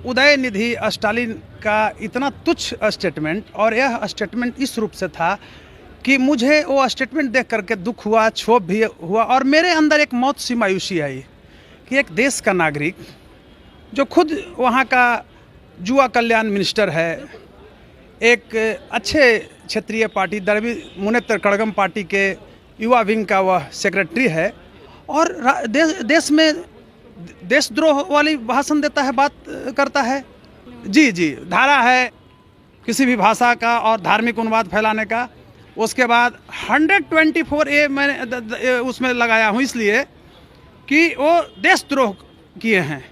उदयनिधि स्टालिन का इतना तुच्छ स्टेटमेंट, और यह स्टेटमेंट इस रूप से था कि मुझे वो स्टेटमेंट देख करके दुख हुआ, क्षोभ भी हुआ, और मेरे अंदर एक मौत सी मायूसी आई कि एक देश का नागरिक जो खुद वहाँ का युवा कल्याण मिनिस्टर है, एक अच्छे क्षेत्रीय पार्टी द्रविड़ मुनेत्र कड़गम पार्टी के युवा विंग का वह सेक्रेटरी है, और देश में देशद्रोह वाली भाषण देता है, बात करता है। जी, धारा है किसी भी भाषा का और धार्मिक उन्माद फैलाने का। उसके बाद 124A मैंने उसमें लगाया हूँ इसलिए कि वो देशद्रोह किए हैं।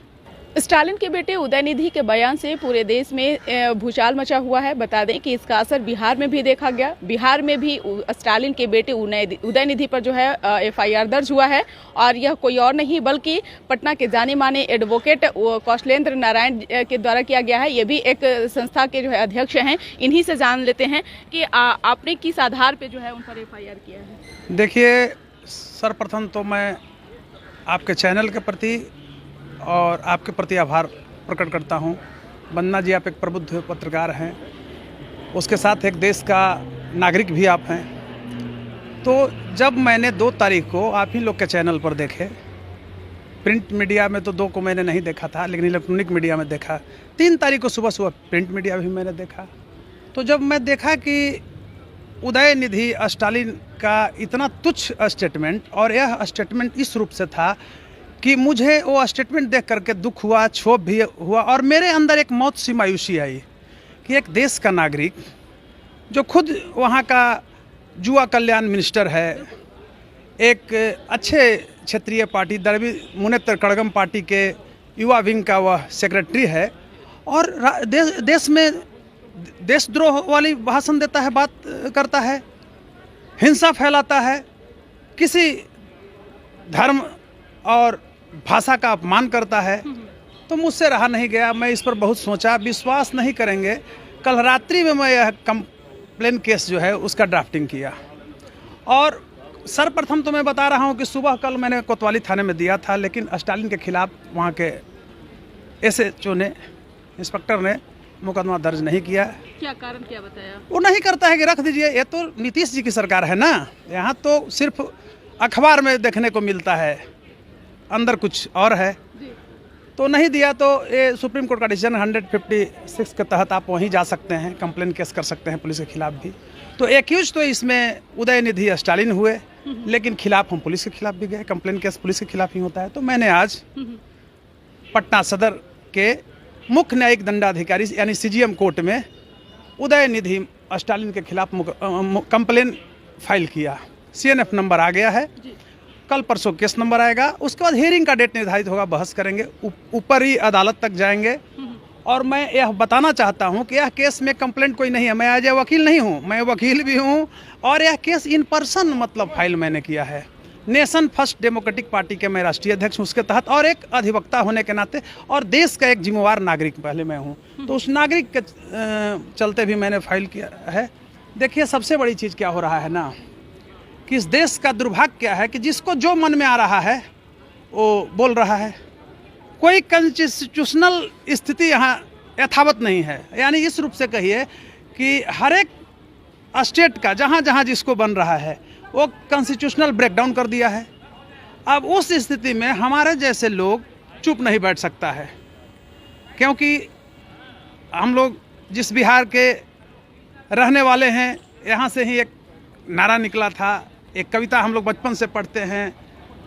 स्टालिन के बेटे उदयनिधि के बयान से पूरे देश में भूचाल मचा हुआ है। बता दें कि इसका असर बिहार में भी देखा गया। बिहार में भी स्टालिन के बेटे उदयनिधि पर जो है FIR दर्ज हुआ है, और यह कोई और नहीं बल्कि पटना के जाने माने एडवोकेट कौशलेंद्र नारायण के द्वारा किया गया है। ये भी एक संस्था के जो है अध्यक्ष हैं। इन्हीं से जान लेते हैं कि आपने किस आधार पर जो है उन पर FIR किया है। देखिए, सर्वप्रथम तो मैं आपके चैनल के प्रति और आपके प्रति आभार प्रकट करता हूं। वंदना जी, आप एक प्रबुद्ध पत्रकार हैं, उसके साथ एक देश का नागरिक भी आप हैं। तो जब मैंने 2 तारीख को आप ही लोग के चैनल पर देखे, प्रिंट मीडिया में तो 2 को मैंने नहीं देखा था, लेकिन इलेक्ट्रॉनिक मीडिया में देखा। 3 तारीख को सुबह प्रिंट मीडिया भी मैंने देखा। तो जब मैं देखा कि उदयनिधि स्टालिन का इतना तुच्छ स्टेटमेंट, और यह स्टेटमेंट इस रूप से था कि मुझे वो स्टेटमेंट देख करके दुख हुआ, क्षोभ भी हुआ, और मेरे अंदर एक मौत सी मायूसी आई कि एक देश का नागरिक जो खुद वहाँ का युवा कल्याण मिनिस्टर है, एक अच्छे क्षेत्रीय पार्टी द्रविड़ मुनेत्र कड़गम पार्टी के युवा विंग का वह सेक्रेटरी है, और देश में देशद्रोह वाली भाषण देता है, बात करता है, हिंसा फैलाता है, किसी धर्म और भाषा का अपमान करता है। तो मुझसे रहा नहीं गया। मैं इस पर बहुत सोचा। विश्वास नहीं करेंगे, कल रात्रि में मैं यह कंप्लेन केस जो है उसका ड्राफ्टिंग किया। और सर्वप्रथम तो मैं बता रहा हूं कि सुबह कल मैंने कोतवाली थाने में दिया था, लेकिन स्टालिन के खिलाफ वहां के SHO ने, इंस्पेक्टर ने मुकदमा दर्ज नहीं किया। क्या कारण, क्या बताया? वो नहीं करता है कि रख दीजिए, ये तो नीतीश जी की सरकार है ना। यहाँ तो सिर्फ अखबार में देखने को मिलता है, अंदर कुछ और है। तो नहीं दिया। तो ये सुप्रीम कोर्ट का डिसीजन 156 के तहत आप वहीं जा सकते हैं, कंप्लेन केस कर सकते हैं पुलिस के खिलाफ भी। तो एक्यूज तो इसमें उदयनिधि स्टालिन हुए, लेकिन खिलाफ हम पुलिस के खिलाफ भी गए। कंप्लेन केस पुलिस के खिलाफ ही होता है। तो मैंने आज पटना सदर के मुख्य न्यायिक दंडाधिकारी यानी CGM कोर्ट में उदयनिधि स्टालिन के खिलाफ कंप्लेन फाइल किया। CNF नंबर आ गया है। कल परसों केस नंबर आएगा। उसके बाद हियरिंग का डेट निर्धारित होगा, बहस करेंगे, ऊपरी अदालत तक जाएंगे। और मैं यह बताना चाहता हूं कि यह केस में कंप्लेंट कोई नहीं है। मैं एज ए वकील नहीं हूं, मैं वकील भी हूं, और यह केस इन पर्सन मतलब फाइल मैंने किया है। नेशन फर्स्ट डेमोक्रेटिक पार्टी के मैं राष्ट्रीय अध्यक्ष हूँ उसके तहत, और एक अधिवक्ता होने के नाते, और देश का एक जिम्मेवार नागरिक पहले मैं हूँ। तो उस नागरिक के चलते भी मैंने फाइल किया है। देखिए, सबसे बड़ी चीज़ क्या हो रहा है ना, कि इस देश का दुर्भाग्य क्या है कि जिसको जो मन में आ रहा है वो बोल रहा है। कोई कॉन्स्टिट्यूशनल स्थिति यहाँ यथावत नहीं है। यानी इस रूप से कहिए कि हर एक स्टेट का जहाँ जहाँ जिसको बन रहा है वो कॉन्स्टिट्यूशनल ब्रेकडाउन कर दिया है। अब उस स्थिति में हमारे जैसे लोग चुप नहीं बैठ सकता है, क्योंकि हम लोग जिस बिहार के रहने वाले हैं, यहाँ से ही एक नारा निकला था, एक कविता हम लोग बचपन से पढ़ते हैं,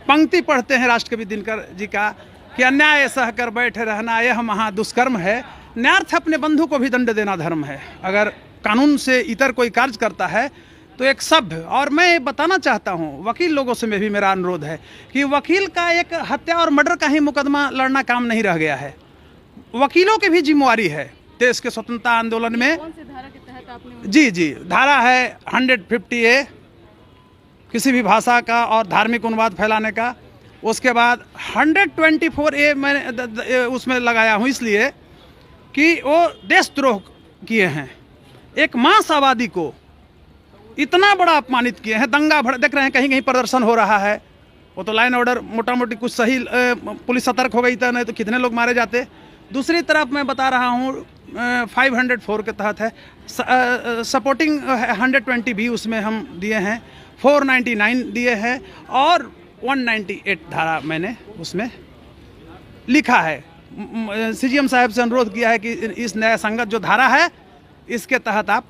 पंक्ति पढ़ते हैं राष्ट्रकवि दिनकर जी का, कि अन्याय सह कर बैठे रहना यह महा दुष्कर्म है, न्यार्थ अपने बंधु को भी दंड देना धर्म है। अगर कानून से इतर कोई कार्य करता है तो एक सभ्य, और मैं बताना चाहता हूँ वकील लोगों से भी मेरा अनुरोध है कि वकील का एक हत्या और मर्डर का ही मुकदमा लड़ना काम नहीं रह गया है। वकीलों की भी जिम्मेवारी है देश के स्वतंत्रता आंदोलन में। कौन सी धारा के तहत आपने? जी, धारा है 150A किसी भी भाषा का और धार्मिक उन्माद फैलाने का। उसके बाद 124A मैंने उसमें लगाया हूँ इसलिए कि वो देशद्रोह किए हैं। एक मास आबादी को इतना बड़ा अपमानित किए हैं। दंगा देख रहे हैं, कहीं कहीं प्रदर्शन हो रहा है। वो तो लाइन ऑर्डर मोटा मोटी कुछ सही, पुलिस सतर्क हो गई था, नहीं तो कितने लोग मारे जाते। दूसरी तरफ मैं बता रहा हूँ 504 के तहत है, सपोर्टिंग 120 भी उसमें हम दिए हैं, 499 दिए हैं और 198 धारा मैंने उसमें लिखा है। सीजीएम साहब से अनुरोध किया है कि इस न्याय संगत जो धारा है इसके तहत आप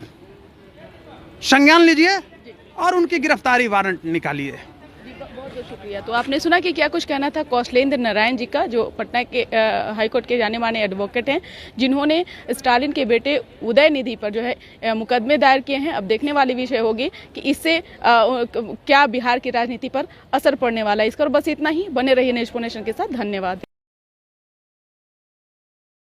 संज्ञान लीजिए और उनकी गिरफ्तारी वारंट निकालिए। बहुत बहुत शुक्रिया। तो आपने सुना कि क्या कुछ कहना था कौशलेंद्र नारायण जी का, जो पटना के हाईकोर्ट के जाने माने एडवोकेट हैं, जिन्होंने स्टालिन के बेटे उदय निधि पर जो है मुकदमे दायर किए हैं। अब देखने वाली विषय होगी कि इससे क्या बिहार की राजनीति पर असर पड़ने वाला है। इस पर बस इतना ही। बने रहिए न्यूज़ नेशन के साथ। धन्यवाद।